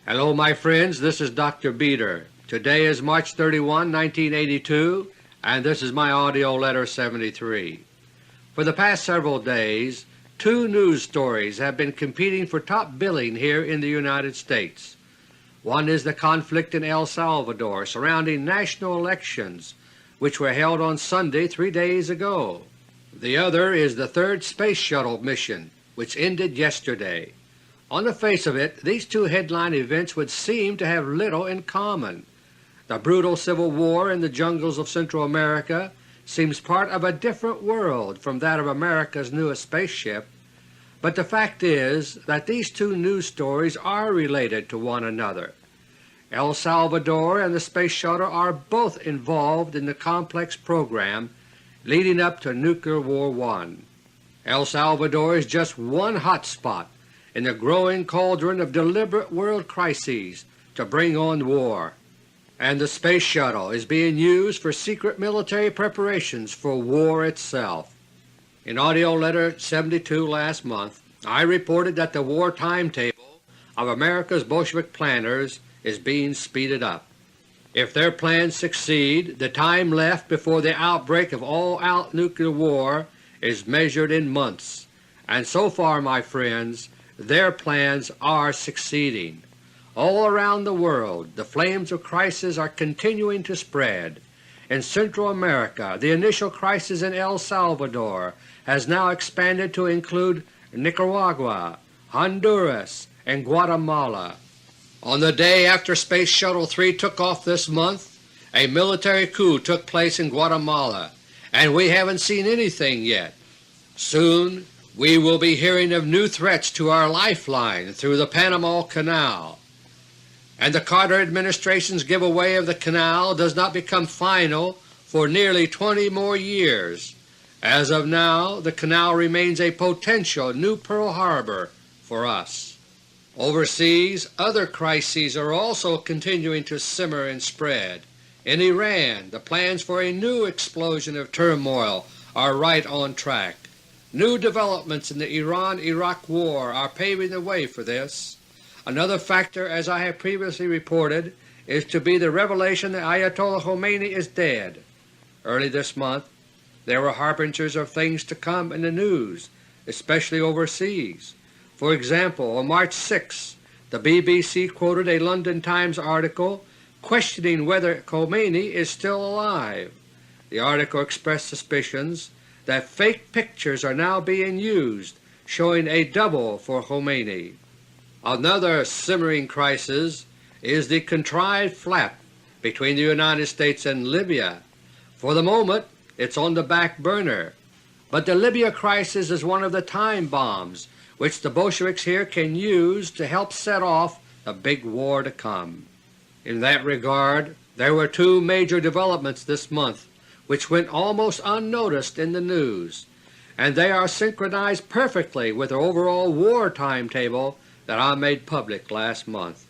Hello my friends, this is Dr. Beter. Today is March 31, 1982, and this is my AUDIO LETTER 73. For the past several days, two news stories have been competing for top billing here in the United States. One is the conflict in El Salvador surrounding national elections which were held on Sunday 3 days ago. The other is the third Space Shuttle mission, which ended yesterday. On the face of it, these two headline events would seem to have little in common. The brutal civil war in the jungles of Central America seems part of a different world from that of America's newest spaceship, but the fact is that these two news stories are related to one another. El Salvador and the Space Shuttle are both involved in the complex program leading up to Nuclear War I. El Salvador is just one hot spot in the growing cauldron of deliberate world crises to bring on war, and the Space Shuttle is being used for secret military preparations for war itself. In AUDIO LETTER 72 last month, I reported that the war timetable of America's Bolshevik planners is being speeded up. If their plans succeed, the time left before the outbreak of all-out nuclear war is measured in months, and so far, my friends, their plans are succeeding. All around the world the flames of crisis are continuing to spread. In Central America, the initial crisis in El Salvador has now expanded to include Nicaragua, Honduras, and Guatemala. On the day after Space Shuttle 3 took off this month, a military coup took place in Guatemala, and we haven't seen anything yet. Soon we will be hearing of new threats to our lifeline through the Panama Canal, and the Carter administration's giveaway of the canal does not become final for nearly 20 more years. As of now, the canal remains a potential new Pearl Harbor for us. Overseas, other crises are also continuing to simmer and spread. In Iran, the plans for a new explosion of turmoil are right on track. New developments in the Iran-Iraq War are paving the way for this. Another factor, as I have previously reported, is to be the revelation that Ayatollah Khomeini is dead. Early this month there were harbingers of things to come in the news, especially overseas. For example, on March 6, the BBC quoted a London Times article questioning whether Khomeini is still alive. The article expressed suspicions that fake pictures are now being used showing a double for Khomeini. Another simmering crisis is the contrived flap between the United States and Libya. For the moment it's on the back burner, but the Libya crisis is one of the time bombs which the Bolsheviks here can use to help set off the big war to come. In that regard, there were two major developments this month which went almost unnoticed in the news, and they are synchronized perfectly with the overall war timetable that I made public last month.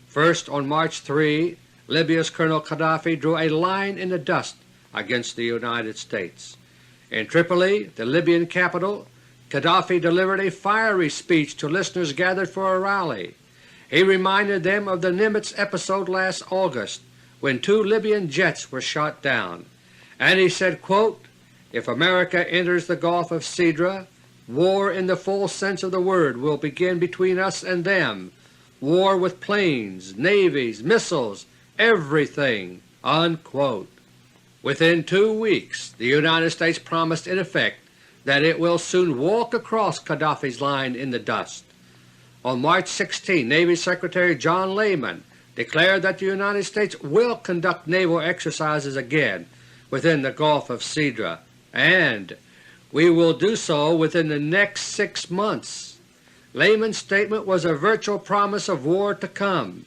First, on March 3, Libya's Colonel Khadafy drew a line in the dust against the United States. In Tripoli, the Libyan capital, Khadafy delivered a fiery speech to listeners gathered for a rally. He reminded them of the Nimitz episode last August when 2 Libyan jets were shot down, and he said, quote, "If America enters the Gulf of Sidra, war in the full sense of the word will begin between us and them, war with planes, navies, missiles, everything." Unquote. Within 2 weeks the United States promised in effect that it will soon walk across Qaddafi's line in the dust. On March 16, Navy Secretary John Lehman declared that the United States will conduct naval exercises again within the Gulf of Sidra, and we will do so within the next 6 months. Lehman's statement was a virtual promise of war to come.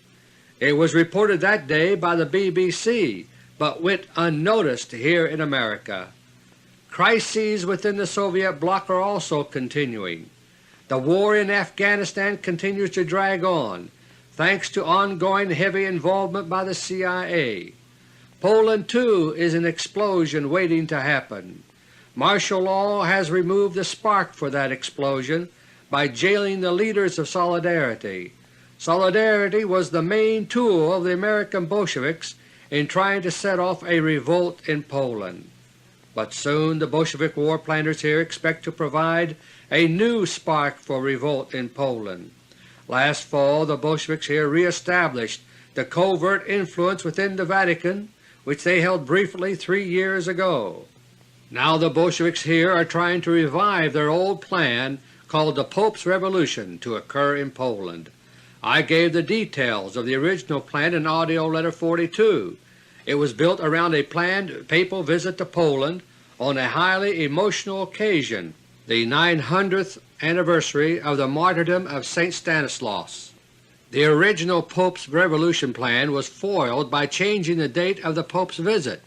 It was reported that day by the BBC, but went unnoticed here in America. Crises within the Soviet bloc are also continuing. The war in Afghanistan continues to drag on, thanks to ongoing heavy involvement by the CIA. Poland too is an explosion waiting to happen. Martial law has removed the spark for that explosion by jailing the leaders of Solidarity. Solidarity was the main tool of the American Bolsheviks in trying to set off a revolt in Poland. But soon the Bolshevik war planners here expect to provide a new spark for revolt in Poland. Last fall the Bolsheviks here re-established the covert influence within the Vatican which they held briefly 3 years ago. Now the Bolsheviks here are trying to revive their old plan called the Pope's Revolution to occur in Poland. I gave the details of the original plan in AUDIO LETTER 42. It was built around a planned papal visit to Poland on a highly emotional occasion, the 900th anniversary of the martyrdom of St. Stanislaus. The original Pope's Revolution plan was foiled by changing the date of the Pope's visit,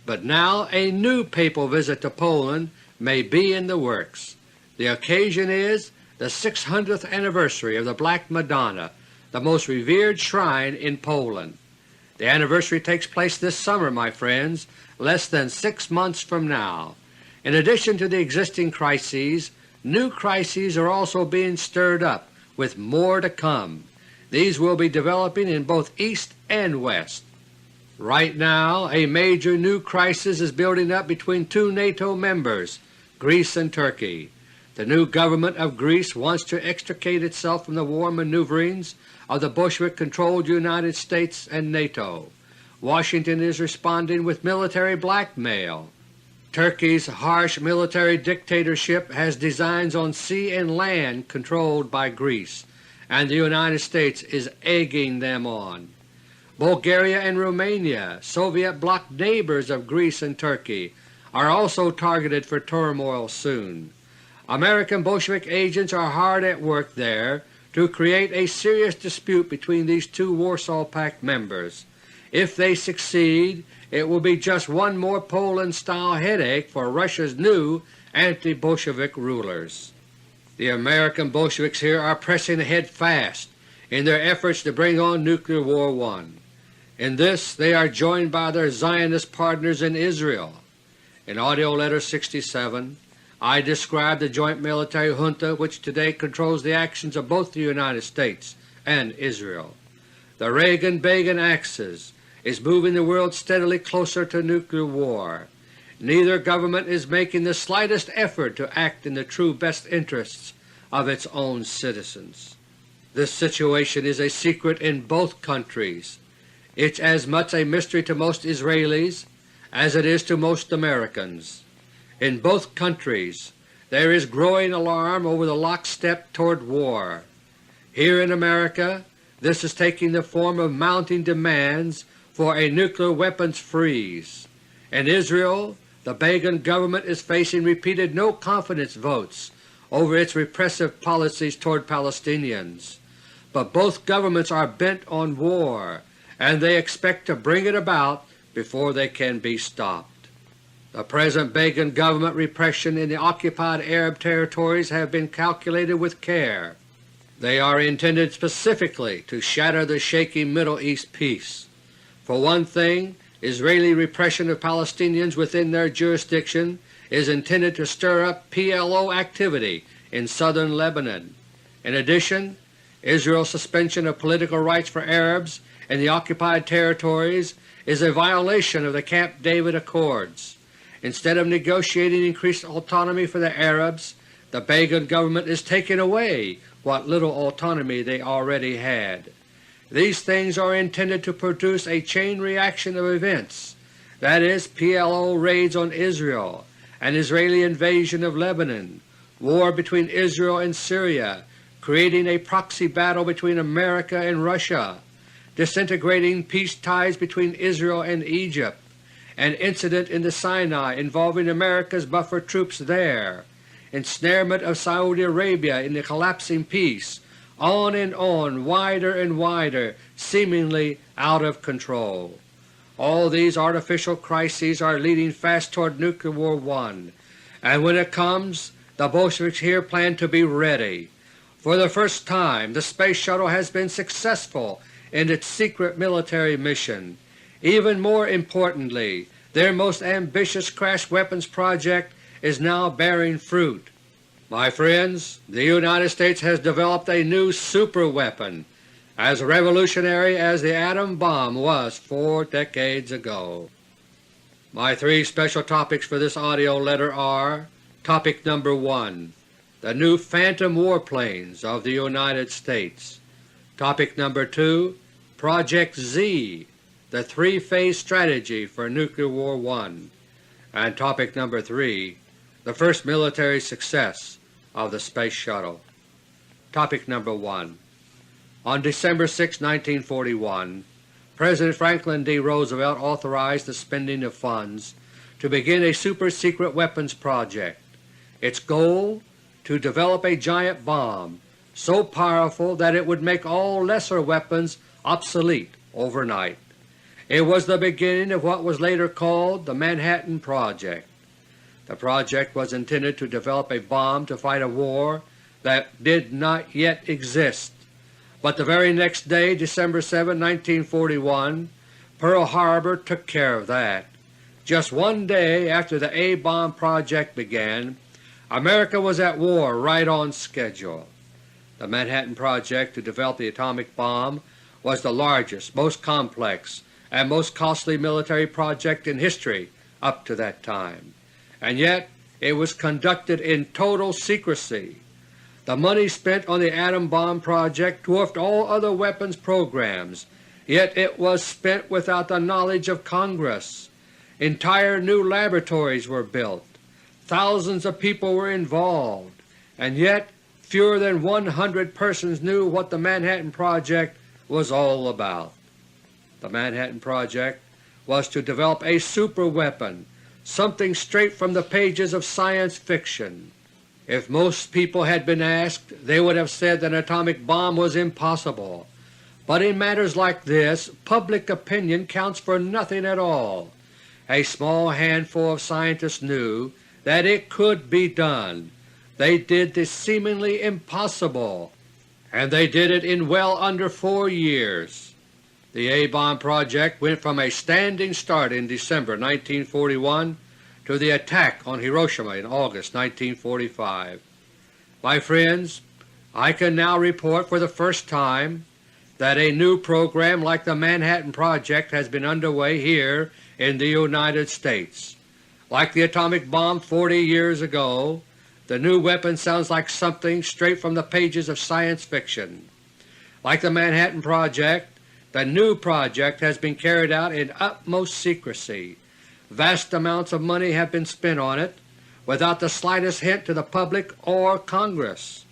but now a new papal visit to Poland may be in the works. The occasion is the 600th anniversary of the Black Madonna, the most revered shrine in Poland. The anniversary takes place this summer, my friends, less than 6 months from now. In addition to the existing crises, new crises are also being stirred up, with more to come. These will be developing in both East and West. Right now a major new crisis is building up between two NATO members, Greece and Turkey. The new government of Greece wants to extricate itself from the war maneuverings of the Bolshevik-controlled United States and NATO. Washington is responding with military blackmail. Turkey's harsh military dictatorship has designs on sea and land controlled by Greece, and the United States is egging them on. Bulgaria and Romania, Soviet bloc neighbors of Greece and Turkey, are also targeted for turmoil soon. American Bolshevik agents are hard at work there to create a serious dispute between these two Warsaw Pact members. If they succeed, it will be just one more Poland-style headache for Russia's new anti-Bolshevik rulers. The American Bolsheviks here are pressing ahead fast in their efforts to bring on Nuclear War I. In this they are joined by their Zionist partners in Israel. In AUDIO LETTER 67 I describe the joint military junta which today controls the actions of both the United States and Israel. The Reagan-Begin axis is moving the world steadily closer to nuclear war. Neither government is making the slightest effort to act in the true best interests of its own citizens. This situation is a secret in both countries. It's as much a mystery to most Israelis as it is to most Americans. In both countries there is growing alarm over the lockstep toward war. Here in America this is taking the form of mounting demands for a nuclear weapons freeze. In Israel the Begin government is facing repeated no-confidence votes over its repressive policies toward Palestinians. But both governments are bent on war, and they expect to bring it about before they can be stopped. The present Begin government repression in the occupied Arab territories have been calculated with care. They are intended specifically to shatter the shaky Middle East peace. For one thing, Israeli repression of Palestinians within their jurisdiction is intended to stir up PLO activity in southern Lebanon. In addition, Israel's suspension of political rights for Arabs in the occupied territories is a violation of the Camp David Accords. Instead of negotiating increased autonomy for the Arabs, the Begin government is taking away what little autonomy they already had. These things are intended to produce a chain reaction of events, that is, PLO raids on Israel, an Israeli invasion of Lebanon, war between Israel and Syria, creating a proxy battle between America and Russia, disintegrating peace ties between Israel and Egypt, an incident in the Sinai involving America's buffer troops there, ensnarement of Saudi Arabia in the collapsing peace, on and on, wider and wider, seemingly out of control. All these artificial crises are leading fast toward Nuclear War I, and when it comes, the Bolsheviks here plan to be ready. For the first time the Space Shuttle has been successful in its secret military mission. Even more importantly, their most ambitious crash weapons project is now bearing fruit. My friends, the United States has developed a new superweapon, as revolutionary as the atom bomb was 4 decades ago. My 3 special topics for this audio letter are: Topic number 1, the new Phantom warplanes of the United States. Topic number 2, Project Z, the 3-phase strategy for Nuclear War I. And topic number 3, the first military success of the Space Shuttle. Topic number 1. On December 6, 1941, President Franklin D. Roosevelt authorized the spending of funds to begin a super-secret weapons project. Its goal? To develop a giant bomb so powerful that it would make all lesser weapons obsolete overnight. It was the beginning of what was later called the Manhattan Project. The project was intended to develop a bomb to fight a war that did not yet exist. But the very next day, December 7, 1941, Pearl Harbor took care of that. Just one day after the A-bomb project began, America was at war right on schedule. The Manhattan Project to develop the atomic bomb was the largest, most complex, and most costly military project in history up to that time, and yet it was conducted in total secrecy. The money spent on the atom bomb project dwarfed all other weapons programs, yet it was spent without the knowledge of Congress. Entire new laboratories were built. Thousands of people were involved, and yet fewer than 100 persons knew what the Manhattan Project was all about. The Manhattan Project was to develop a superweapon, something straight from the pages of science fiction. If most people had been asked, they would have said that an atomic bomb was impossible. But in matters like this, public opinion counts for nothing at all. A small handful of scientists knew that it could be done. They did the seemingly impossible, and they did it in well under 4 years. The A-bomb project went from a standing start in December 1941 to the attack on Hiroshima in August 1945. My friends, I can now report for the first time that a new program like the Manhattan Project has been underway here in the United States. Like the atomic bomb 40 years ago, the new weapon sounds like something straight from the pages of science fiction. Like the Manhattan Project, the new project has been carried out in utmost secrecy. Vast amounts of money have been spent on it without the slightest hint to the public or Congress.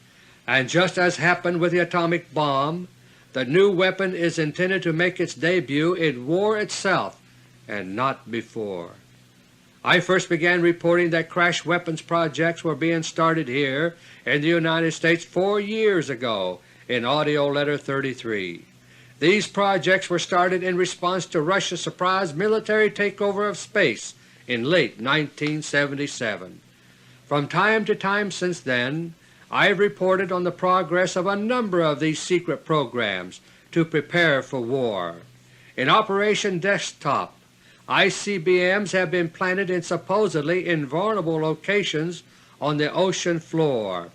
And just as happened with the atomic bomb, the new weapon is intended to make its debut in war itself and not before. I first began reporting that crash weapons projects were being started here in the United States 4 years ago in AUDIO LETTER 33. These projects were started in response to Russia's surprise military takeover of space in late 1977. From time to time since then, I have reported on the progress of a number of these secret programs to prepare for war. In Operation Desktop, ICBMs have been planted in supposedly invulnerable locations on the ocean floor.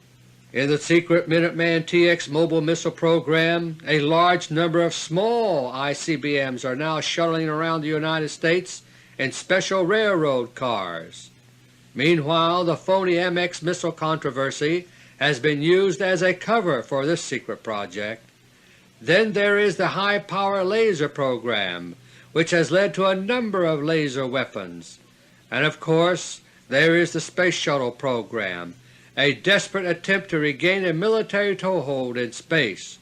In the secret Minuteman TX mobile missile program, a large number of small ICBMs are now shuttling around the United States in special railroad cars. Meanwhile, the phony MX missile controversy has been used as a cover for this secret project. Then there is the high-power laser program, which has led to a number of laser weapons. And of course there is the Space Shuttle program, a desperate attempt to regain a military toehold in space.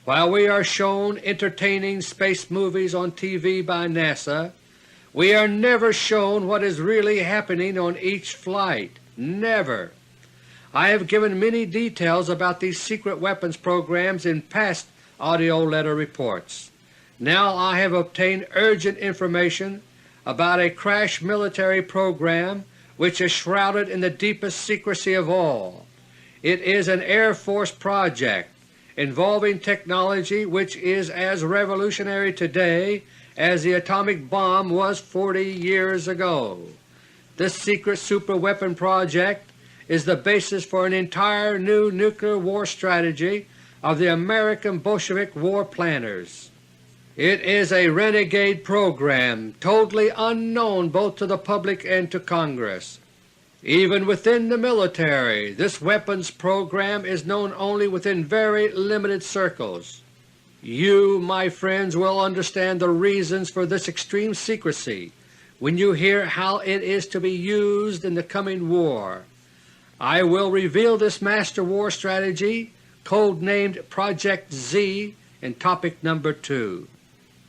While we are shown entertaining space movies on TV by NASA, we are never shown what is really happening on each flight. Never. I have given many details about these secret weapons programs in past AUDIO LETTER reports. Now I have obtained urgent information about a crash military program which is shrouded in the deepest secrecy of all. It is an Air Force project involving technology which is as revolutionary today as the atomic bomb was 40 years ago. This secret superweapon project is the basis for an entire new nuclear war strategy of the American Bolshevik war planners. It is a renegade program totally unknown both to the public and to Congress. Even within the military, this weapons program is known only within very limited circles. You, my friends, will understand the reasons for this extreme secrecy when you hear how it is to be used in the coming war. I will reveal this master war strategy, code-named Project Z, in Topic Number 2.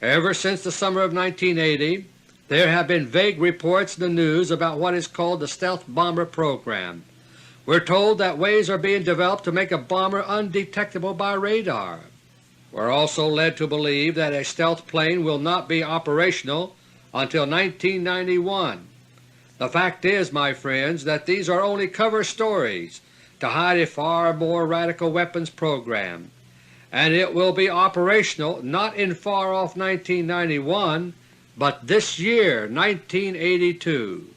Ever since the summer of 1980, there have been vague reports in the news about what is called the stealth bomber program. We're told that ways are being developed to make a bomber undetectable by radar. We're also led to believe that a stealth plane will not be operational until 1991. The fact is, my friends, that these are only cover stories to hide a far more radical weapons program, and it will be operational not in far-off 1991, but this year, 1982.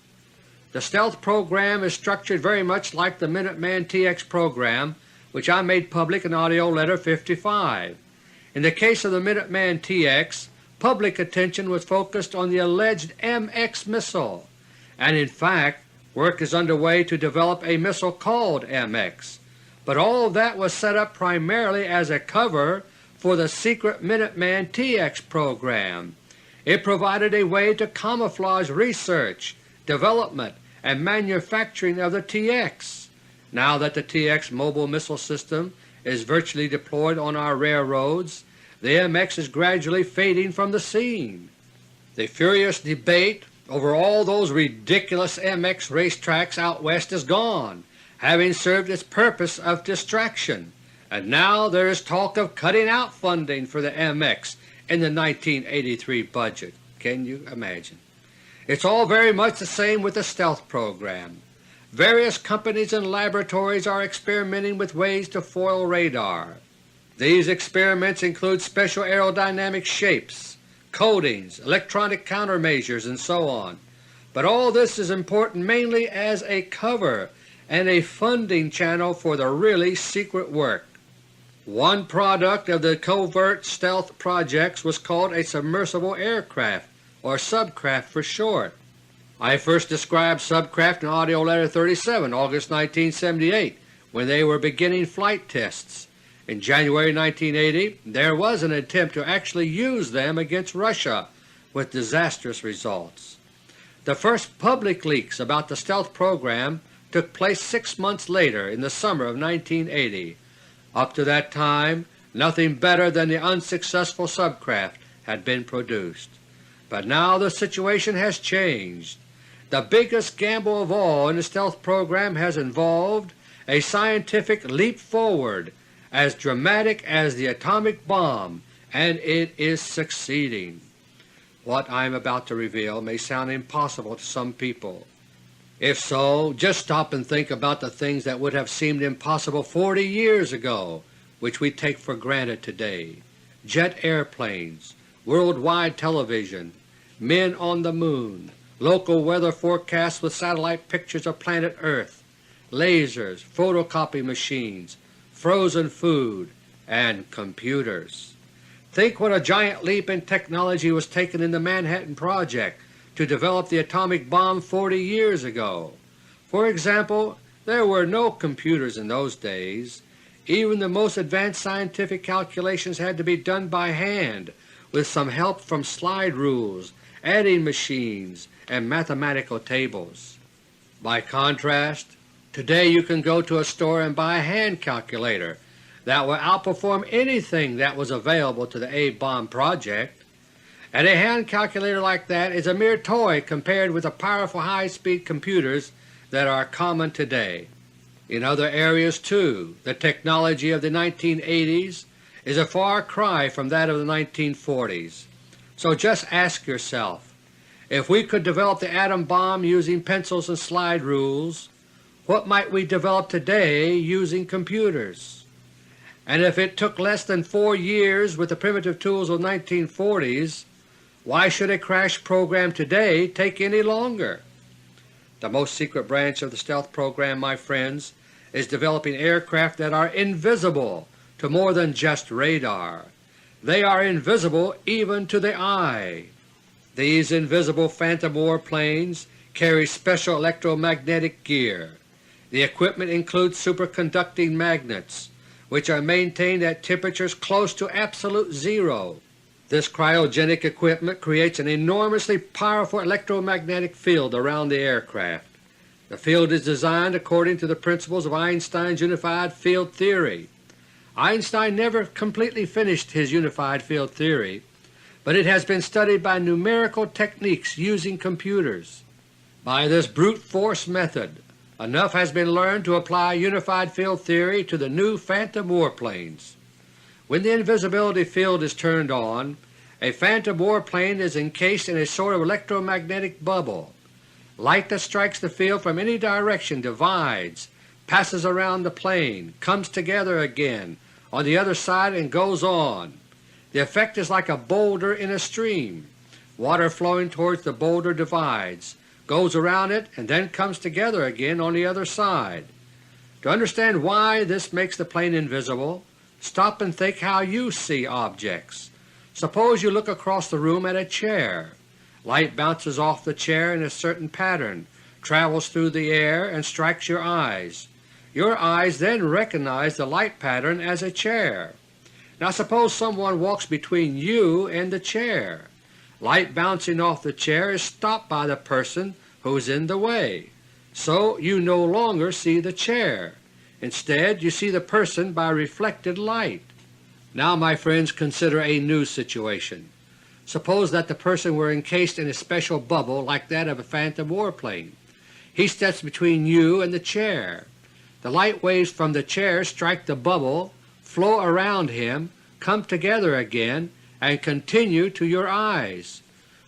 The stealth program is structured very much like the Minuteman TX program, which I made public in AUDIO LETTER 55. In the case of the Minuteman TX, public attention was focused on the alleged MX missile, and in fact work is underway to develop a missile called MX, but all of that was set up primarily as a cover for the secret Minuteman TX program. It provided a way to camouflage research, development, and manufacturing of the TX. Now that the TX mobile missile system is virtually deployed on our railroads, the MX is gradually fading from the scene. The furious debate over all those ridiculous MX racetracks out west is gone, having served its purpose of distraction, and now there is talk of cutting out funding for the MX in the 1983 budget. Can you imagine? It's all very much the same with the stealth program. Various companies and laboratories are experimenting with ways to foil radar. These experiments include special aerodynamic shapes, coatings, electronic countermeasures, and so on. But all this is important mainly as a cover and a funding channel for the really secret work. One product of the covert stealth projects was called a submersible aircraft, or subcraft for short. I first described subcraft in AUDIO LETTER 37, August 1978, when they were beginning flight tests. In January 1980 there was an attempt to actually use them against Russia, with disastrous results. The first public leaks about the stealth program took place 6 months later, in the summer of 1980. Up to that time nothing better than the unsuccessful subcraft had been produced. But now the situation has changed. The biggest gamble of all in the stealth program has involved a scientific leap forward as dramatic as the atomic bomb, and it is succeeding. What I am about to reveal may sound impossible to some people. If so, just stop and think about the things that would have seemed impossible 40 years ago, which we take for granted today. Jet airplanes, worldwide television, men on the moon, local weather forecasts with satellite pictures of planet Earth, lasers, photocopy machines, frozen food, and computers. Think what a giant leap in technology was taken in the Manhattan Project to develop the atomic bomb 40 years ago. For example, there were no computers in those days. Even the most advanced scientific calculations had to be done by hand, with some help from slide rules, adding machines, and mathematical tables. By contrast, today you can go to a store and buy a hand calculator that will outperform anything that was available to the A-bomb project. And a hand calculator like that is a mere toy compared with the powerful high-speed computers that are common today. In other areas too, the technology of the 1980s is a far cry from that of the 1940s. So just ask yourself, if we could develop the atom bomb using pencils and slide rules, what might we develop today using computers? And if it took less than 4 years with the primitive tools of the 1940s, why should a crash program today take any longer? The most secret branch of the stealth program, my friends, is developing aircraft that are invisible to more than just radar. They are invisible even to the eye. These invisible phantom warplanes carry special electromagnetic gear. The equipment includes superconducting magnets, which are maintained at temperatures close to absolute zero. This cryogenic equipment creates an enormously powerful electromagnetic field around the aircraft. The field is designed according to the principles of Einstein's unified field theory. Einstein never completely finished his unified field theory, but it has been studied by numerical techniques using computers. By this brute force method, enough has been learned to apply unified field theory to the new phantom warplanes. When the invisibility field is turned on, a phantom warplane is encased in a sort of electromagnetic bubble. Light that strikes the field from any direction divides, passes around the plane, comes together again on the other side and goes on. The effect is like a boulder in a stream. Water flowing towards the boulder divides, goes around it, and then comes together again on the other side. To understand why this makes the plane invisible, stop and think how you see objects. Suppose you look across the room at a chair. Light bounces off the chair in a certain pattern, travels through the air, and strikes your eyes. Your eyes then recognize the light pattern as a chair. Now suppose someone walks between you and the chair. Light bouncing off the chair is stopped by the person who is in the way, so you no longer see the chair. Instead you see the person by reflected light. Now, my friends, consider a new situation. Suppose that the person were encased in a special bubble like that of a phantom warplane. He steps between you and the chair. The light waves from the chair strike the bubble, flow around him, come together again, and continue to your eyes.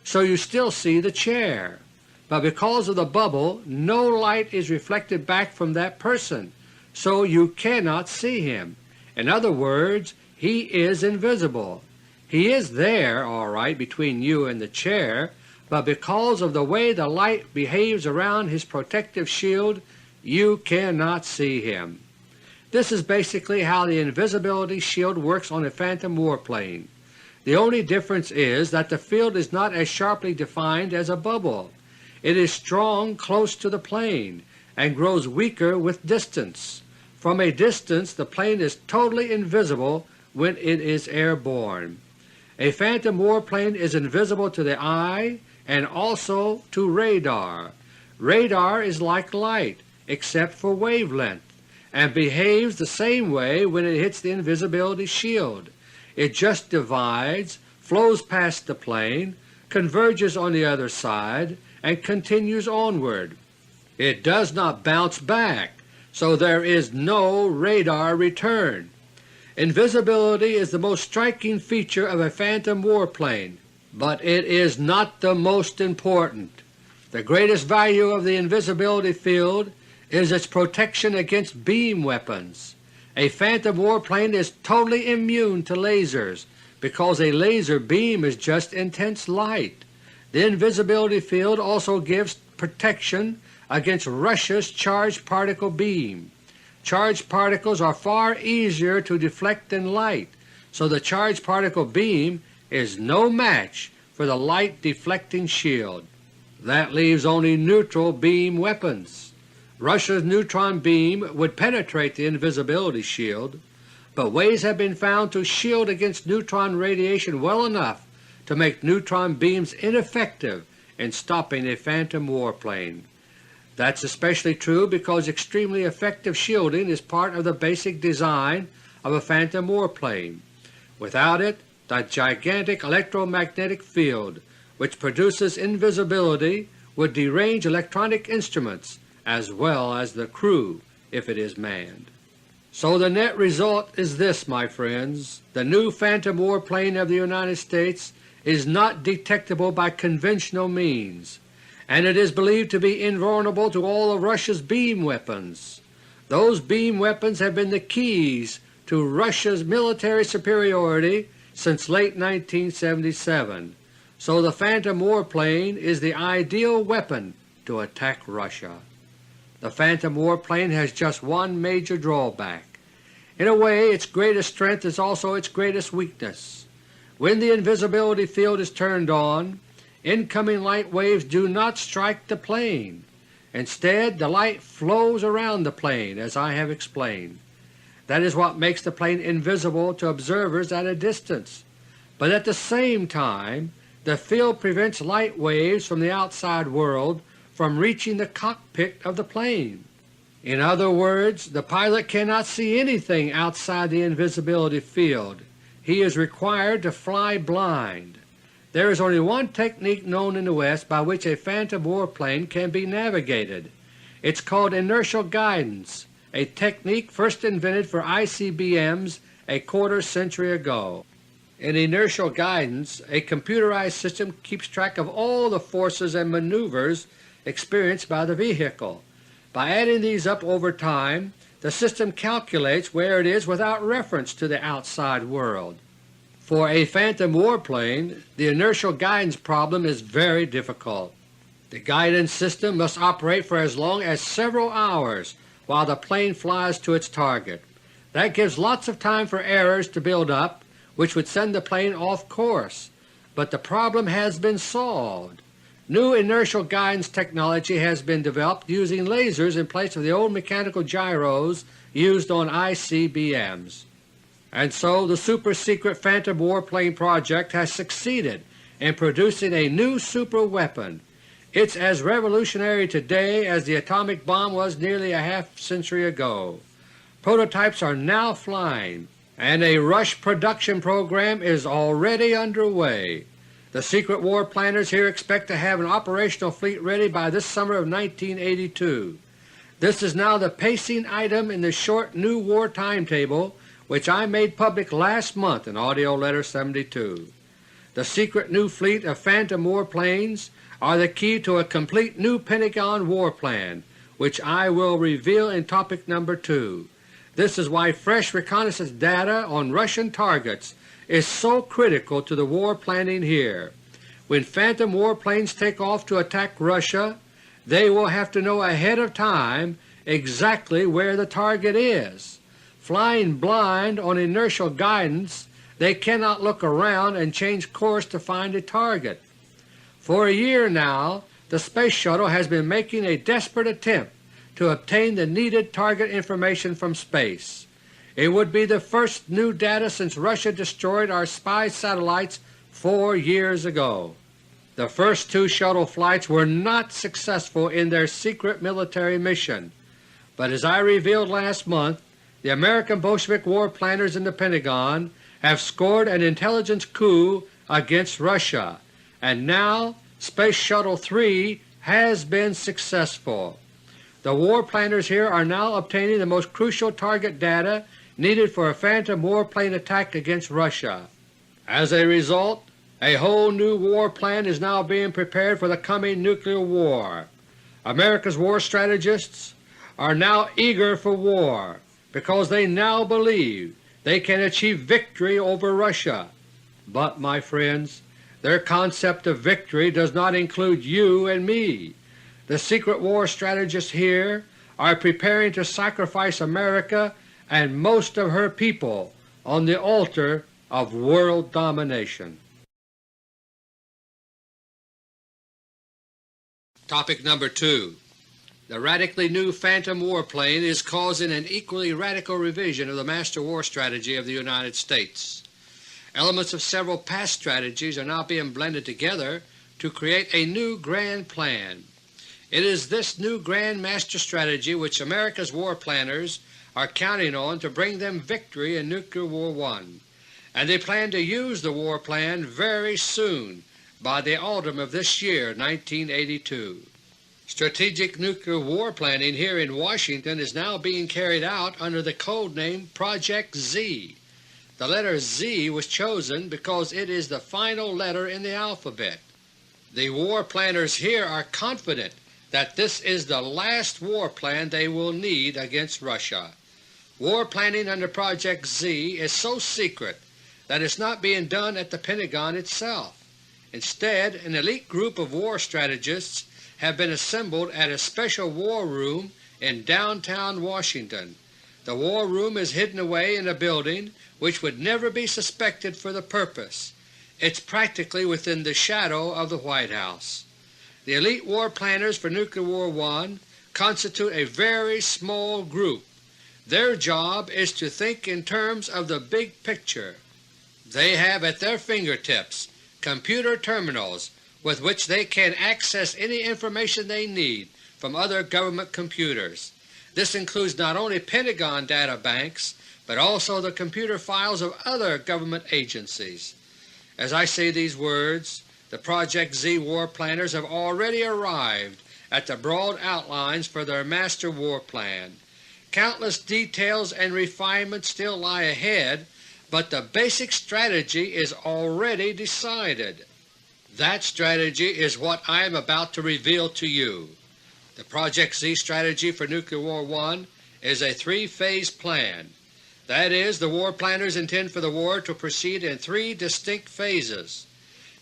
So you still see the chair, but because of the bubble no light is reflected back from that person, so you cannot see him. In other words, he is invisible. He is there all right between you and the chair, but because of the way the light behaves around his protective shield, you cannot see him. This is basically how the invisibility shield works on a phantom warplane. The only difference is that the field is not as sharply defined as a bubble. It is strong close to the plane and grows weaker with distance. From a distance the plane is totally invisible when it is airborne. A phantom warplane is invisible to the eye and also to radar. Radar is like light except for wavelength, and behaves the same way when it hits the invisibility shield. It just divides, flows past the plane, converges on the other side, and continues onward. It does not bounce back, so there is no radar return. Invisibility is the most striking feature of a phantom warplane, but it is not the most important. The greatest value of the invisibility field is its protection against beam weapons. A phantom warplane is totally immune to lasers because a laser beam is just intense light. The invisibility field also gives protection against Russia's charged particle beam. Charged particles are far easier to deflect than light, so the charged particle beam is no match for the light deflecting shield. That leaves only neutral beam weapons. Russia's neutron beam would penetrate the invisibility shield, but ways have been found to shield against neutron radiation well enough to make neutron beams ineffective in stopping a phantom warplane. That's especially true because extremely effective shielding is part of the basic design of a phantom warplane. Without it, the gigantic electromagnetic field which produces invisibility would derange electronic instruments as well as the crew if it is manned. So the net result is this, my friends. The new phantom warplane of the United States is not detectable by conventional means, and it is believed to be invulnerable to all of Russia's beam weapons. Those beam weapons have been the keys to Russia's military superiority since late 1977, so the phantom warplane is the ideal weapon to attack Russia. The phantom warplane has just one major drawback. In a way, its greatest strength is also its greatest weakness. When the invisibility field is turned on, incoming light waves do not strike the plane. Instead, the light flows around the plane, as I have explained. That is what makes the plane invisible to observers at a distance, but at the same time the field prevents light waves from the outside world from reaching the cockpit of the plane. In other words, the pilot cannot see anything outside the invisibility field. He is required to fly blind. There is only one technique known in the West by which a phantom warplane can be navigated. It's called inertial guidance, a technique first invented for ICBMs a quarter-century ago. In inertial guidance, a computerized system keeps track of all the forces and maneuvers experienced by the vehicle. By adding these up over time, the system calculates where it is without reference to the outside world. For a phantom warplane, the inertial guidance problem is very difficult. The guidance system must operate for as long as several hours while the plane flies to its target. That gives lots of time for errors to build up, which would send the plane off course. But the problem has been solved. New inertial guidance technology has been developed using lasers in place of the old mechanical gyros used on ICBMs. And so the super-secret Phantom Warplane project has succeeded in producing a new super-weapon. It's as revolutionary today as the atomic bomb was nearly a half-century ago. Prototypes are now flying, and a rush production program is already underway. The secret war planners here expect to have an operational fleet ready by this summer of 1982. This is now the pacing item in the short new war timetable which I made public last month in AUDIO LETTER 72. The secret new fleet of Phantom warplanes are the key to a complete new Pentagon war plan, which I will reveal in topic number 2. This is why fresh reconnaissance data on Russian targets is so critical to the war planning here. When Phantom warplanes take off to attack Russia, they will have to know ahead of time exactly where the target is. Flying blind on inertial guidance, they cannot look around and change course to find a target. For a year now, the Space Shuttle has been making a desperate attempt to obtain the needed target information from space. It would be the first new data since Russia destroyed our spy satellites 4 years ago. The first 2 shuttle flights were not successful in their secret military mission, but as I revealed last month, the American Bolshevik war planners in the Pentagon have scored an intelligence coup against Russia, and now Space Shuttle 3 has been successful. The war planners here are now obtaining the most crucial target data needed for a Phantom warplane attack against Russia. As a result, a whole new war plan is now being prepared for the coming nuclear war. America's war strategists are now eager for war because they now believe they can achieve victory over Russia. But, my friends, their concept of victory does not include you and me. The secret war strategists here are preparing to sacrifice America and most of her people on the altar of world domination. Topic number 2. The radically new Phantom warplane is causing an equally radical revision of the master war strategy of the United States. Elements of several past strategies are now being blended together to create a new grand plan. It is this new grand master strategy which America's war planners are counting on to bring them victory in Nuclear War I, and they plan to use the war plan very soon, by the autumn of this year, 1982. Strategic nuclear war planning here in Washington is now being carried out under the code name Project Z. The letter Z was chosen because it is the final letter in the alphabet. The war planners here are confident that this is the last war plan they will need against Russia. War planning under Project Z is so secret that it's not being done at the Pentagon itself. Instead, an elite group of war strategists have been assembled at a special war room in downtown Washington. The war room is hidden away in a building which would never be suspected for the purpose. It's practically within the shadow of the White House. The elite war planners for Nuclear War I constitute a very small group. Their job is to think in terms of the big picture. They have at their fingertips computer terminals with which they can access any information they need from other government computers. This includes not only Pentagon data banks, but also the computer files of other government agencies. As I say these words, the Project Z war planners have already arrived at the broad outlines for their master war plan. Countless details and refinements still lie ahead, but the basic strategy is already decided. That strategy is what I am about to reveal to you. The Project Z strategy for Nuclear War I is a three-phase plan. That is, the war planners intend for the war to proceed in three distinct phases.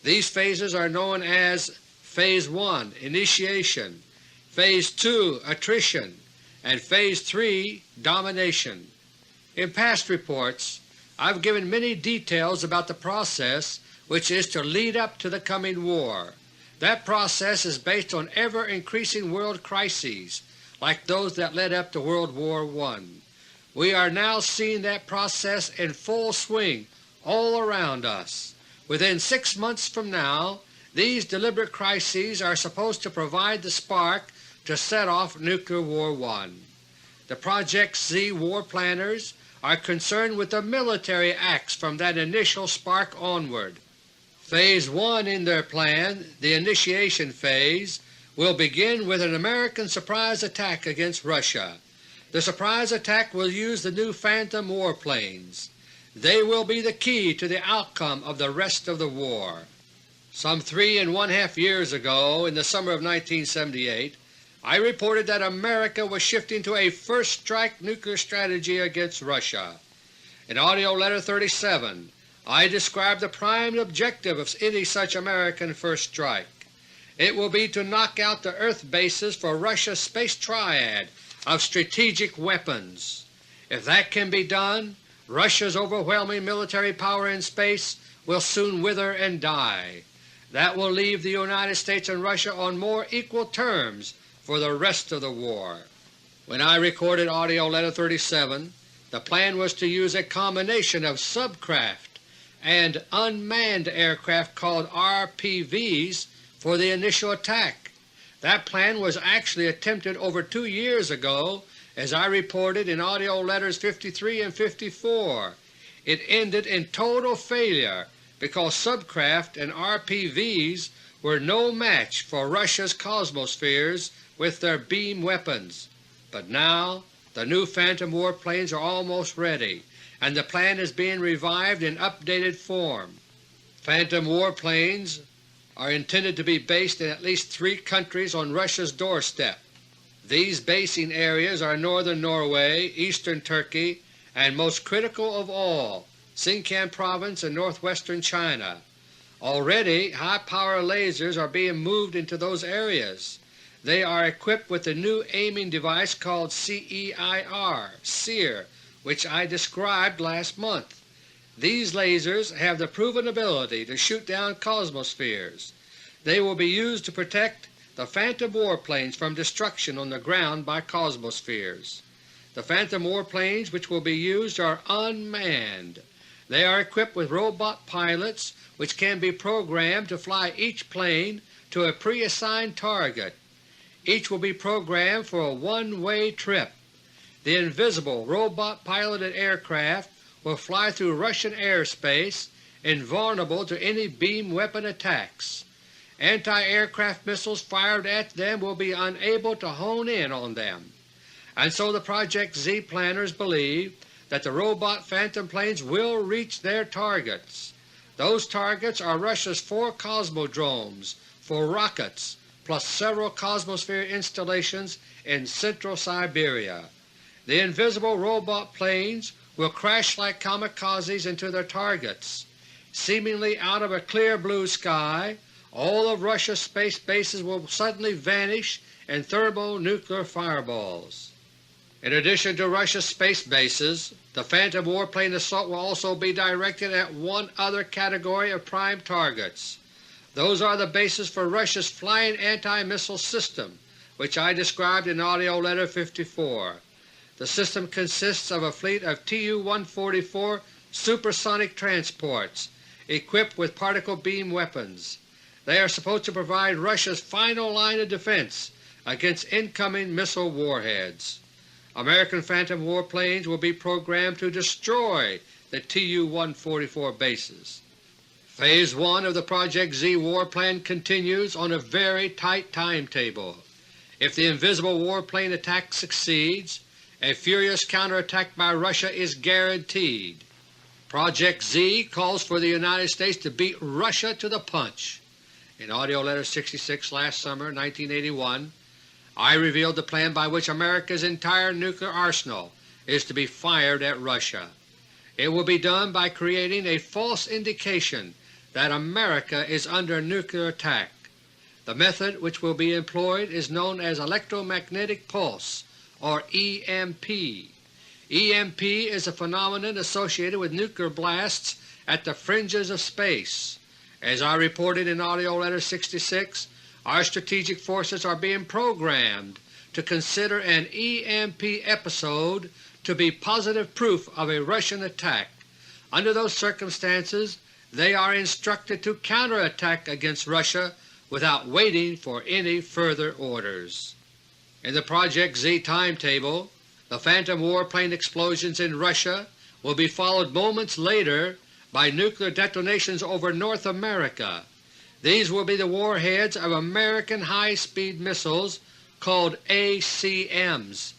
These phases are known as Phase 1 – Initiation, Phase 2 – Attrition, and Phase 3 – Domination. In past reports I've given many details about the process which is to lead up to the coming war. That process is based on ever-increasing world crises like those that led up to World War I. We are now seeing that process in full swing all around us. Within 6 months from now, these deliberate crises are supposed to provide the spark to set off Nuclear War I. The Project Z war planners are concerned with the military acts from that initial spark onward. Phase 1 in their plan, the initiation phase, will begin with an American surprise attack against Russia. The surprise attack will use the new Phantom warplanes. They will be the key to the outcome of the rest of the war. Some 3½ years ago, in the summer of 1978, I reported that America was shifting to a first-strike nuclear strategy against Russia. In AUDIO LETTER 37, I described the prime objective of any such American first strike. It will be to knock out the Earth bases for Russia's space triad of strategic weapons. If that can be done, Russia's overwhelming military power in space will soon wither and die. That will leave the United States and Russia on more equal terms for the rest of the war. When I recorded AUDIO LETTER 37, the plan was to use a combination of subcraft and unmanned aircraft called RPVs for the initial attack. That plan was actually attempted over 2 years ago, as I reported in AUDIO LETTERS 53 and 54. It ended in total failure because subcraft and RPVs were no match for Russia's Cosmospheres with their beam weapons. But now the new Phantom warplanes are almost ready, and the plan is being revived in updated form. Phantom warplanes are intended to be based in at least 3 countries on Russia's doorstep. These basing areas are northern Norway, eastern Turkey, and most critical of all, Sinkiang Province in northwestern China. Already high-power lasers are being moved into those areas. They are equipped with a new aiming device called SEER, which I described last month. These lasers have the proven ability to shoot down Cosmospheres. They will be used to protect the Phantom warplanes from destruction on the ground by Cosmospheres. The Phantom warplanes which will be used are unmanned. They are equipped with robot pilots which can be programmed to fly each plane to a pre-assigned target. Each will be programmed for a one-way trip. The invisible robot-piloted aircraft will fly through Russian airspace, invulnerable to any beam weapon attacks. Anti-aircraft missiles fired at them will be unable to hone in on them. And so the Project Z planners believe that the robot Phantom planes will reach their targets. Those targets are Russia's 4 Cosmodromes, 4 rockets, plus several Cosmosphere installations in central Siberia. The invisible robot planes will crash like kamikazes into their targets. Seemingly out of a clear blue sky, all of Russia's space bases will suddenly vanish in thermonuclear fireballs. In addition to Russia's space bases, the Phantom warplane assault will also be directed at one other category of prime targets. Those are the bases for Russia's Flying Anti-Missile System, which I described in AUDIO LETTER No. 54. The system consists of a fleet of Tu-144 supersonic transports equipped with particle beam weapons. They are supposed to provide Russia's final line of defense against incoming missile warheads. American Phantom warplanes will be programmed to destroy the Tu-144 bases. Phase 1 of the Project Z warplan continues on a very tight timetable. If the invisible warplane attack succeeds, a furious counterattack by Russia is guaranteed. Project Z calls for the United States to beat Russia to the punch. In AUDIO LETTER No. 66 last summer, 1981, I revealed the plan by which America's entire nuclear arsenal is to be fired at Russia. It will be done by creating a false indication that America is under nuclear attack. The method which will be employed is known as electromagnetic pulse, or EMP. EMP is a phenomenon associated with nuclear blasts at the fringes of space. As I reported in AUDIO LETTER No. 66, our strategic forces are being programmed to consider an EMP episode to be positive proof of a Russian attack. Under those circumstances, they are instructed to counterattack against Russia without waiting for any further orders. In the Project Z timetable, the Phantom warplane explosions in Russia will be followed moments later by nuclear detonations over North America. These will be the warheads of American high-speed missiles called ACMs.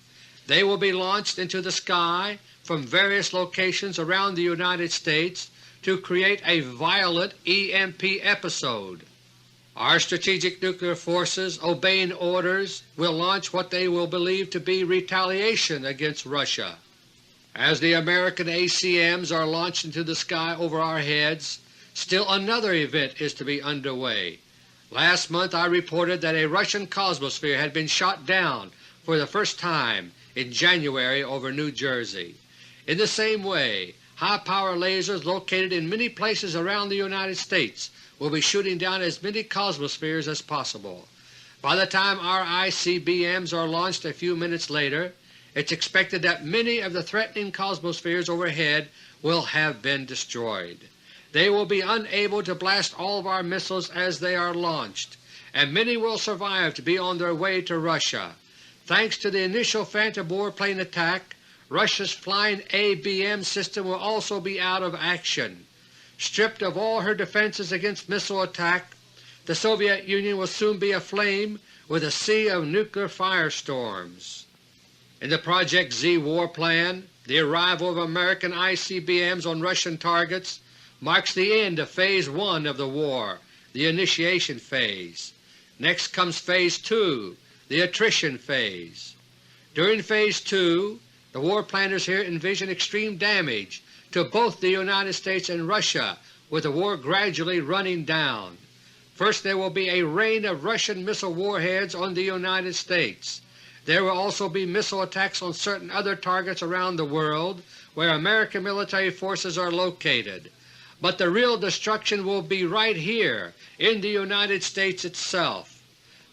They will be launched into the sky from various locations around the United States to create a violent EMP episode. Our strategic nuclear forces, obeying orders, will launch what they will believe to be retaliation against Russia. As the American ACMs are launched into the sky over our heads, still another event is to be underway. Last month I reported that a Russian Cosmosphere had been shot down for the first time in January over New Jersey. In the same way, high-power lasers located in many places around the United States will be shooting down as many Cosmospheres as possible. By the time our ICBMs are launched a few minutes later, it's expected that many of the threatening Cosmospheres overhead will have been destroyed. They will be unable to blast all of our missiles as they are launched, and many will survive to be on their way to Russia. Thanks to the initial Phantom warplane attack, Russia's flying ABM system will also be out of action. Stripped of all her defenses against missile attack, the Soviet Union will soon be aflame with a sea of nuclear firestorms. In the Project Z war plan, the arrival of American ICBMs on Russian targets marks the end of Phase 1 of the war, the initiation phase. Next comes Phase 2, the attrition phase. During Phase 2, the war planners here envision extreme damage to both the United States and Russia, with the war gradually running down. First there will be a rain of Russian missile warheads on the United States. There will also be missile attacks on certain other targets around the world where American military forces are located. But the real destruction will be right here in the United States itself.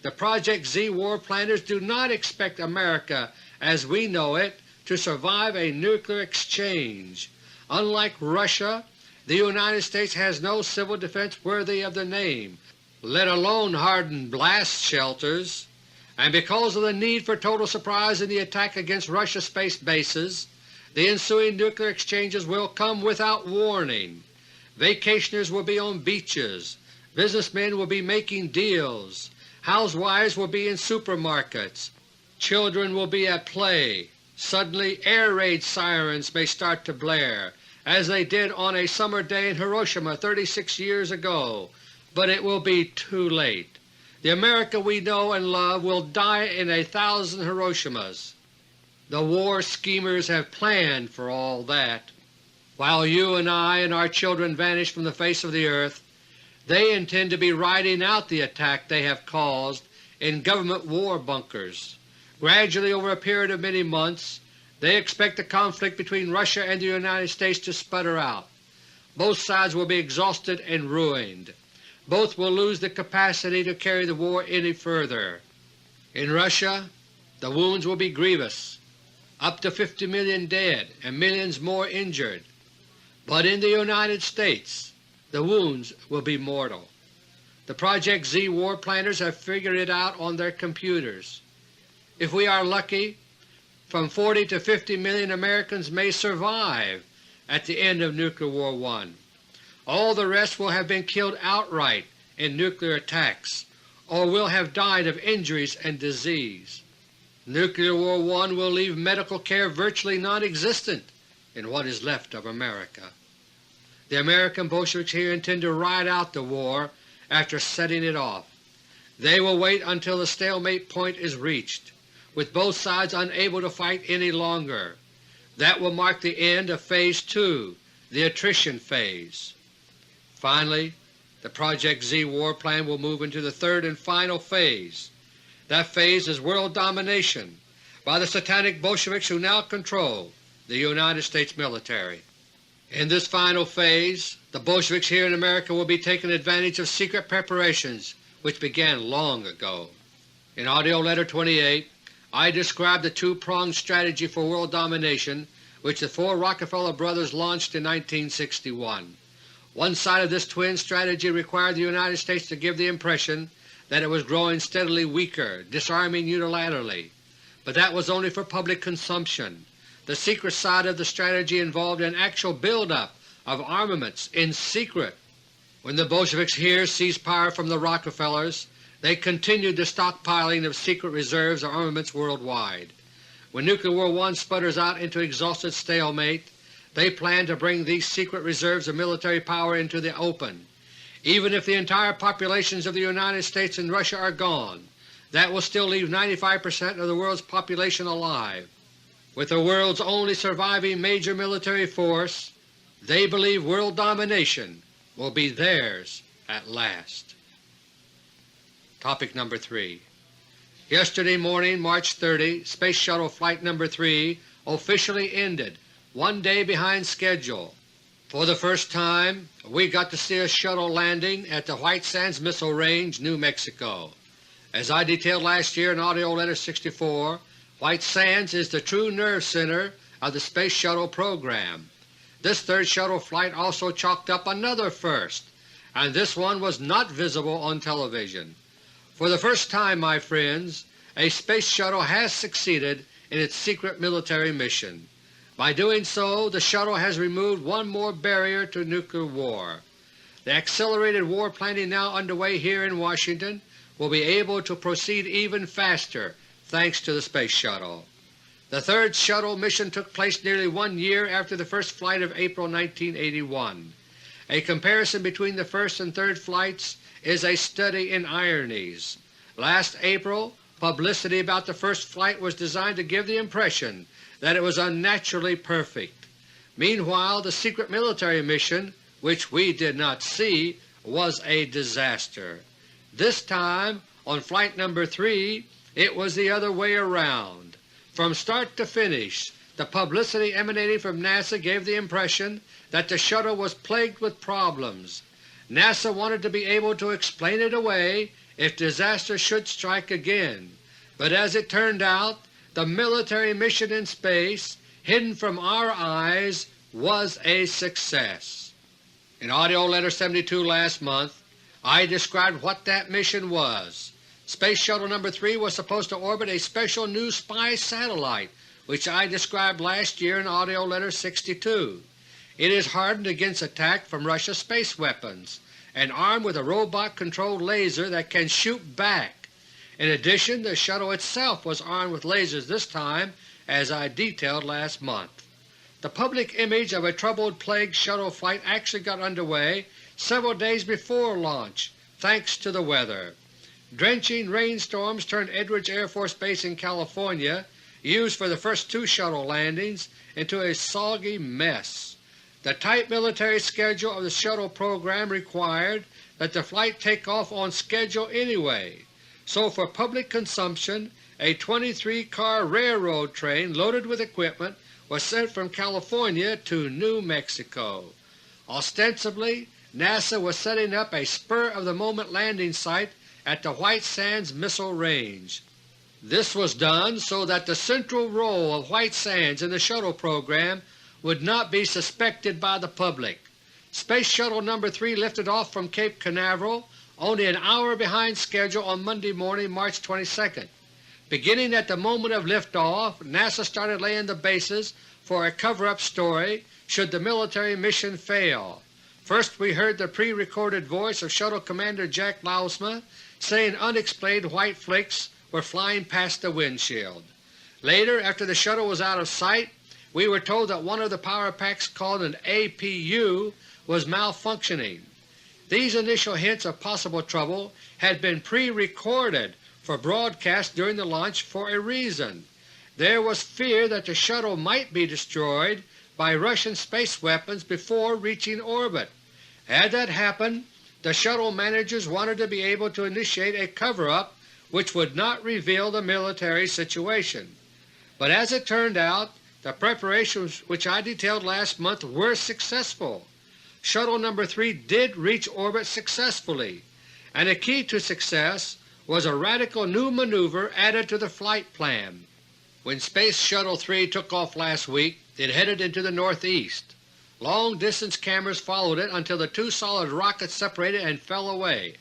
The Project Z war planners do not expect America as we know it to survive a nuclear exchange. Unlike Russia, the United States has no civil defense worthy of the name, let alone hardened blast shelters, and because of the need for total surprise in the attack against Russia's space bases, the ensuing nuclear exchanges will come without warning. Vacationers will be on beaches, businessmen will be making deals, housewives will be in supermarkets, children will be at play. Suddenly air raid sirens may start to blare, as they did on a summer day in Hiroshima 36 years ago, but it will be too late. The America we know and love will die in 1,000 Hiroshimas. The war schemers have planned for all that. While you and I and our children vanish from the face of the earth, they intend to be riding out the attack they have caused in government war bunkers. Gradually, over a period of many months, they expect the conflict between Russia and the United States to sputter out. Both sides will be exhausted and ruined. Both will lose the capacity to carry the war any further. In Russia, the wounds will be grievous, up to 50 million dead and millions more injured. But in the United States, the wounds will be mortal. The Project Z war planners have figured it out on their computers. If we are lucky, from 40 to 50 million Americans may survive at the end of Nuclear War I. All the rest will have been killed outright in nuclear attacks or will have died of injuries and disease. Nuclear War I will leave medical care virtually non-existent in what is left of America. The American Bolsheviks here intend to ride out the war after setting it off. They will wait until the stalemate point is reached, with both sides unable to fight any longer. That will mark the end of Phase 2, the attrition phase. Finally, the Project Z war plan will move into the third and final phase. That phase is world domination by the satanic Bolsheviks who now control the United States military. In this final phase, the Bolsheviks here in America will be taking advantage of secret preparations which began long ago. In AUDIO LETTER No. 28, I describe the two-pronged strategy for world domination which the four Rockefeller brothers launched in 1961. One side of this twin strategy required the United States to give the impression that it was growing steadily weaker, disarming unilaterally, but that was only for public consumption. The secret side of the strategy involved an actual buildup of armaments in secret. When the Bolsheviks here seized power from the Rockefellers, they continued the stockpiling of secret reserves of armaments worldwide. When Nuclear War I sputters out into exhausted stalemate, they plan to bring these secret reserves of military power into the open. Even if the entire populations of the United States and Russia are gone, that will still leave 95% of the world's population alive. With the world's only surviving major military force, they believe world domination will be theirs at last. Topic number 3. Yesterday morning, March 30, Space Shuttle Flight No. 3 officially ended, 1 day behind schedule. For the first time, we got to see a shuttle landing at the White Sands Missile Range, New Mexico. As I detailed last year in AUDIO LETTER No. 64, White Sands is the true nerve center of the Space Shuttle program. This third shuttle flight also chalked up another first, and this one was not visible on television. For the first time, my friends, a space shuttle has succeeded in its secret military mission. By doing so, the shuttle has removed one more barrier to nuclear war. The accelerated war planning now underway here in Washington will be able to proceed even faster thanks to the Space Shuttle. The third shuttle mission took place nearly 1 year after the first flight of April 1981. A comparison between the first and third flights is a study in ironies. Last April, publicity about the first flight was designed to give the impression that it was unnaturally perfect. Meanwhile, the secret military mission, which we did not see, was a disaster. This time, on Flight No. 3, it was the other way around. From start to finish, the publicity emanating from NASA gave the impression that the shuttle was plagued with problems. NASA wanted to be able to explain it away if disaster should strike again, but as it turned out, the military mission in space, hidden from our eyes, was a success. In AUDIO LETTER No. 72 last month, I described what that mission was. Space Shuttle No. 3 was supposed to orbit a special new spy satellite, which I described last year in AUDIO LETTER No. 62. It is hardened against attack from Russia's space weapons and armed with a robot-controlled laser that can shoot back. In addition, the shuttle itself was armed with lasers this time, as I detailed last month. The public image of a troubled plague shuttle flight actually got underway several days before launch, thanks to the weather. Drenching rainstorms turned Edwards Air Force Base in California, used for the first 2 shuttle landings, into a soggy mess. The tight military schedule of the shuttle program required that the flight take off on schedule anyway, so for public consumption a 23-car railroad train loaded with equipment was sent from California to New Mexico. Ostensibly, NASA was setting up a spur-of-the-moment landing site at the White Sands Missile Range. This was done so that the central role of White Sands in the shuttle program would not be suspected by the public. Space Shuttle No. 3 lifted off from Cape Canaveral only an hour behind schedule on Monday morning, March 22nd. Beginning at the moment of liftoff, NASA started laying the basis for a cover-up story should the military mission fail. First we heard the pre-recorded voice of Shuttle Commander Jack Lausma saying unexplained white flakes were flying past the windshield. Later, after the shuttle was out of sight, we were told that one of the power packs, called an APU, was malfunctioning. These initial hints of possible trouble had been pre-recorded for broadcast during the launch for a reason. There was fear that the shuttle might be destroyed by Russian space weapons before reaching orbit. Had that happened, the shuttle managers wanted to be able to initiate a cover-up which would not reveal the military situation. But as it turned out, the preparations which I detailed last month were successful. Shuttle No. 3 did reach orbit successfully, and a key to success was a radical new maneuver added to the flight plan. When Space Shuttle 3 took off last week, it headed into the northeast. Long-distance cameras followed it until the two solid rockets separated and fell away.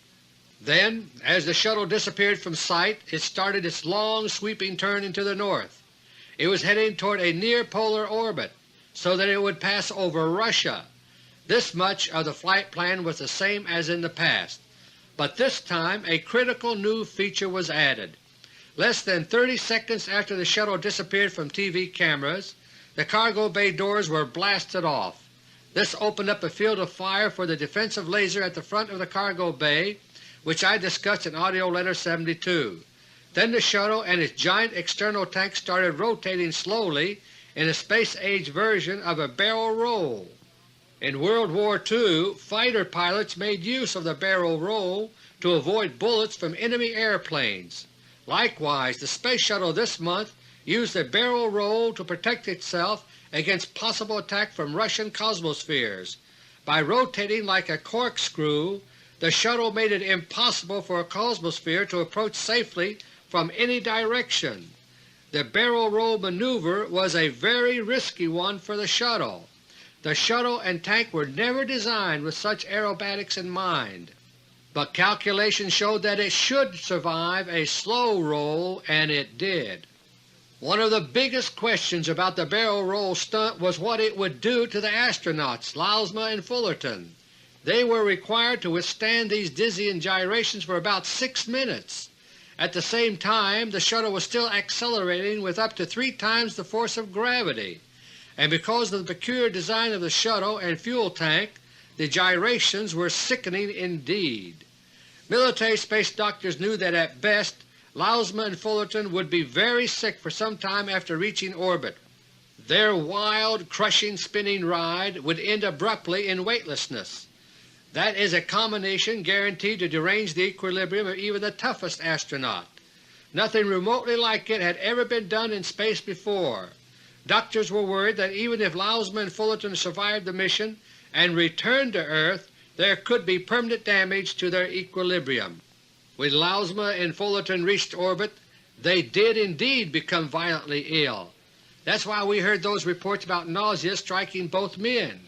Then, as the shuttle disappeared from sight, it started its long sweeping turn into the north. It was heading toward a near-polar orbit so that it would pass over Russia. This much of the flight plan was the same as in the past, but this time a critical new feature was added. Less than 30 seconds after the shuttle disappeared from TV cameras, the cargo bay doors were blasted off. This opened up a field of fire for the defensive laser at the front of the cargo bay, which I discussed in AUDIO LETTER 72. Then the shuttle and its giant external tank started rotating slowly in a space-age version of a barrel roll. In World War II, fighter pilots made use of the barrel roll to avoid bullets from enemy airplanes. Likewise, the Space Shuttle this month used the barrel roll to protect itself against possible attack from Russian cosmospheres. By rotating like a corkscrew, the shuttle made it impossible for a cosmosphere to approach safely from any direction. The barrel roll maneuver was a very risky one for the shuttle. The shuttle and tank were never designed with such aerobatics in mind, but calculations showed that it should survive a slow roll, and it did. One of the biggest questions about the barrel roll stunt was what it would do to the astronauts Lausma and Fullerton. They were required to withstand these dizzying gyrations for about 6 minutes. At the same time, the shuttle was still accelerating with up to 3 times the force of gravity, and because of the peculiar design of the shuttle and fuel tank, the gyrations were sickening indeed. Military space doctors knew that at best Lausma and Fullerton would be very sick for some time after reaching orbit. Their wild, crushing, spinning ride would end abruptly in weightlessness. That is a combination guaranteed to derange the equilibrium of even the toughest astronaut. Nothing remotely like it had ever been done in space before. Doctors were worried that even if Lausma and Fullerton survived the mission and returned to Earth, there could be permanent damage to their equilibrium. When Lausma and Fullerton reached orbit, they did indeed become violently ill. That's why we heard those reports about nausea striking both men.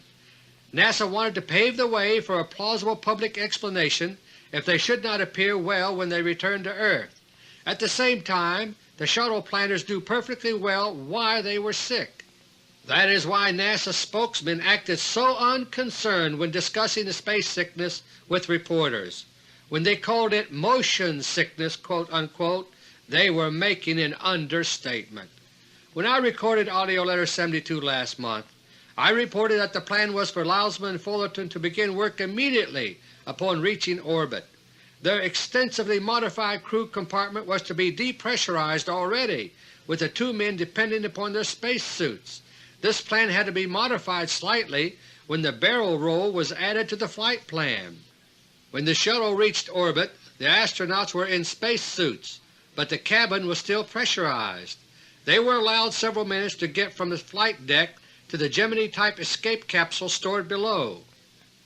NASA wanted to pave the way for a plausible public explanation if they should not appear well when they returned to Earth. At the same time, the shuttle planners knew perfectly well why they were sick. That is why NASA spokesmen acted so unconcerned when discussing the space sickness with reporters. When they called it motion sickness, quote-unquote, they were making an understatement. When I recorded AUDIO LETTER 72 last month, I reported that the plan was for Lausma and Fullerton to begin work immediately upon reaching orbit. Their extensively modified crew compartment was to be depressurized already, with the 2 men depending upon their space suits. This plan had to be modified slightly when the barrel roll was added to the flight plan. When the shuttle reached orbit, the astronauts were in space suits, but the cabin was still pressurized. They were allowed several minutes to get from the flight deck to the Gemini-type escape capsule stored below.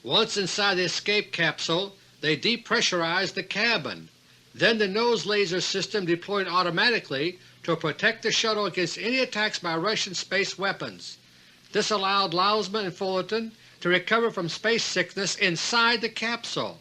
Once inside the escape capsule, they depressurized the cabin. Then the nose laser system deployed automatically to protect the shuttle against any attacks by Russian space weapons. This allowed Lehman and Fullerton to recover from space sickness inside the capsule.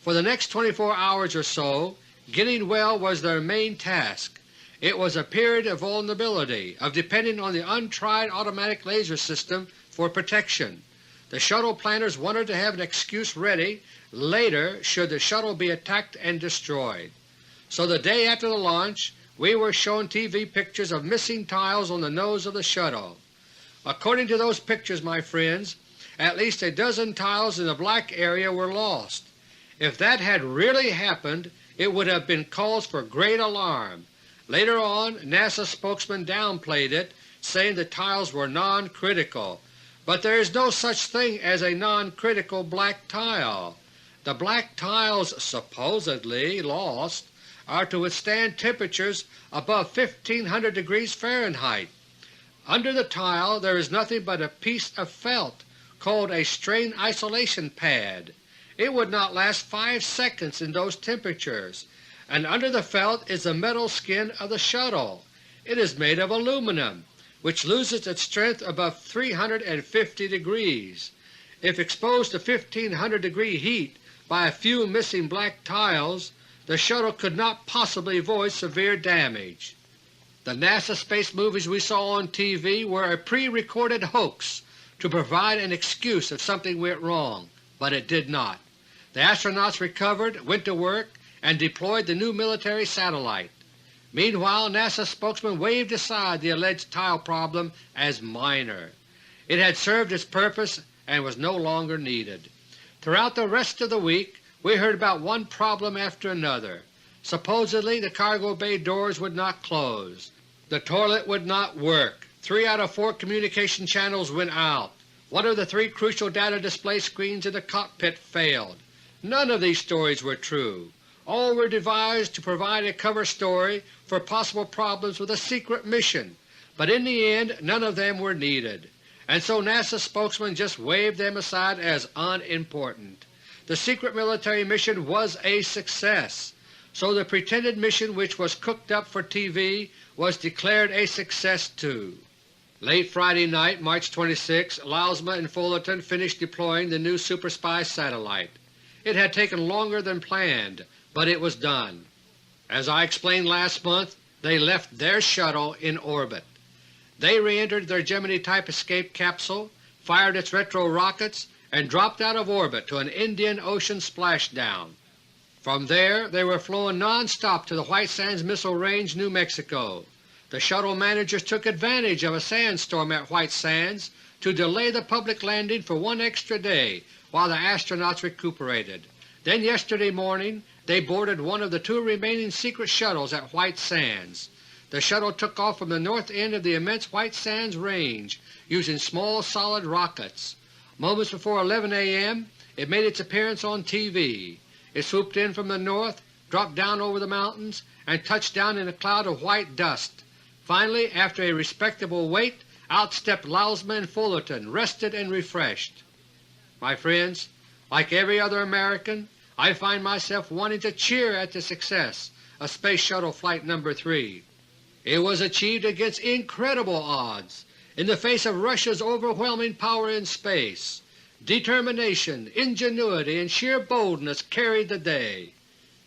For the next 24 hours or so, getting well was their main task. It was a period of vulnerability, of depending on the untried automatic laser system for protection. The shuttle planners wanted to have an excuse ready later should the shuttle be attacked and destroyed. So the day after the launch we were shown TV pictures of missing tiles on the nose of the shuttle. According to those pictures, my friends, at least a dozen tiles in the black area were lost. If that had really happened, it would have been cause for great alarm. Later on, NASA spokesman downplayed it, saying the tiles were non-critical. But there is no such thing as a non-critical black tile. The black tiles supposedly lost are to withstand temperatures above 1500 degrees Fahrenheit. Under the tile there is nothing but a piece of felt called a strain isolation pad. It would not last 5 seconds in those temperatures, and under the felt is the metal skin of the shuttle. It is made of aluminum, which loses its strength above 350 degrees. If exposed to 1500 degree heat by a few missing black tiles, the shuttle could not possibly avoid severe damage. The NASA space movies we saw on TV were a pre-recorded hoax to provide an excuse if something went wrong, but it did not. The astronauts recovered, went to work, and deployed the new military satellite. Meanwhile, NASA spokesman waved aside the alleged tile problem as minor. It had served its purpose and was no longer needed. Throughout the rest of the week we heard about one problem after another. Supposedly the cargo bay doors would not close. The toilet would not work. 3 out of 4 communication channels went out. One of the 3 crucial data display screens in the cockpit failed. None of these stories were true. All were devised to provide a cover story for possible problems with a secret mission, but in the end none of them were needed, and so NASA spokesman just waved them aside as unimportant. The secret military mission was a success, so the pretended mission which was cooked up for TV was declared a success too. Late Friday night, March 26, Lehman and Fullerton finished deploying the new Super Spy satellite. It had taken longer than planned, but it was done. As I explained last month, they left their shuttle in orbit. They re-entered their Gemini-type escape capsule, fired its retro rockets, and dropped out of orbit to an Indian Ocean splashdown. From there they were flown non-stop to the White Sands Missile Range, New Mexico. The shuttle managers took advantage of a sandstorm at White Sands to delay the public landing for 1 extra day while the astronauts recuperated. Then yesterday morning they boarded one of the 2 remaining secret shuttles at White Sands. The shuttle took off from the north end of the immense White Sands Range using small solid rockets. Moments before 11 a.m. it made its appearance on TV. It swooped in from the north, dropped down over the mountains, and touched down in a cloud of white dust. Finally, after a respectable wait, out stepped Lehman and Fullerton, rested and refreshed. My friends, like every other American, I find myself wanting to cheer at the success of Space Shuttle Flight No. 3. It was achieved against incredible odds, in the face of Russia's overwhelming power in space. Determination, ingenuity, and sheer boldness carried the day.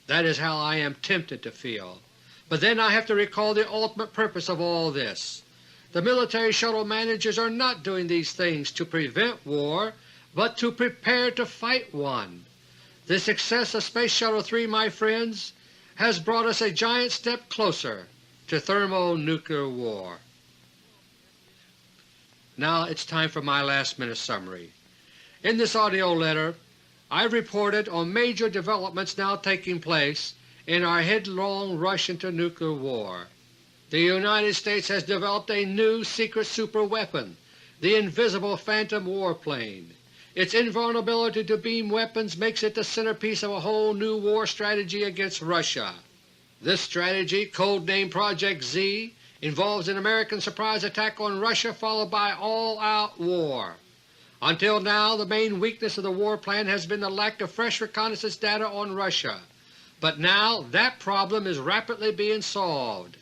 That is how I am tempted to feel. But then I have to recall the ultimate purpose of all this. The military shuttle managers are not doing these things to prevent war, but to prepare to fight one. The success of Space Shuttle 3, my friends, has brought us a giant step closer to thermonuclear war. Now it's time for my last-minute summary. In this audio letter I've reported on major developments now taking place in our headlong rush into nuclear war. The United States has developed a new secret superweapon, the invisible Phantom warplane. Its invulnerability to beam weapons makes it the centerpiece of a whole new war strategy against Russia. This strategy, codenamed Project Z, involves an American surprise attack on Russia followed by all-out war. Until now the main weakness of the war plan has been the lack of fresh reconnaissance data on Russia, but now that problem is rapidly being solved.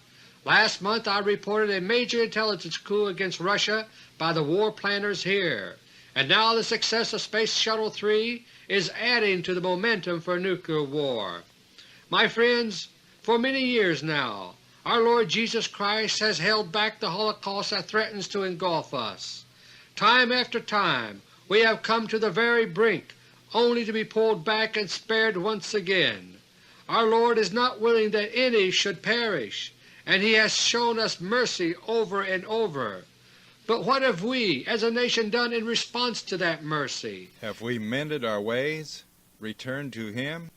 Last month I reported a major intelligence coup against Russia by the war planners here, and now the success of Space Shuttle 3 is adding to the momentum for nuclear war. My friends, for many years now our Lord Jesus Christ has held back the holocaust that threatens to engulf us. Time after time we have come to the very brink only to be pulled back and spared once again. Our Lord is not willing that any should perish, and He has shown us mercy over and over. But what have we as a nation done in response to that mercy? Have we mended our ways, returned to Him,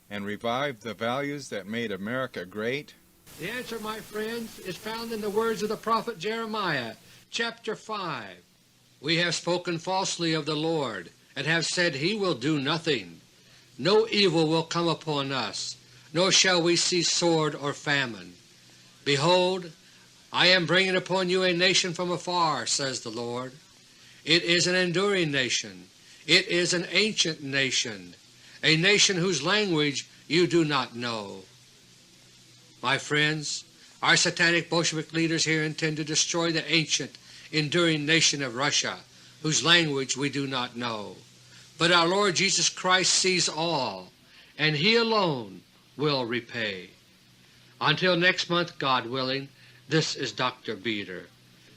and revived the values that made America great? The answer, my friends, is found in the words of the prophet Jeremiah, chapter 5. We have spoken falsely of the Lord, and have said He will do nothing. No evil will come upon us, nor shall we see sword or famine. Behold, I am bringing upon you a nation from afar, says the Lord. It is an enduring nation. It is an ancient nation, a nation whose language you do not know. My friends, our satanic Bolshevik leaders here intend to destroy the ancient, enduring nation of Russia, whose language we do not know. But our Lord Jesus Christ sees all, and He alone will repay. Until next month, God willing, this is Dr. Beter.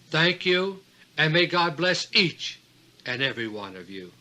Thank you, and may God bless each and every one of you.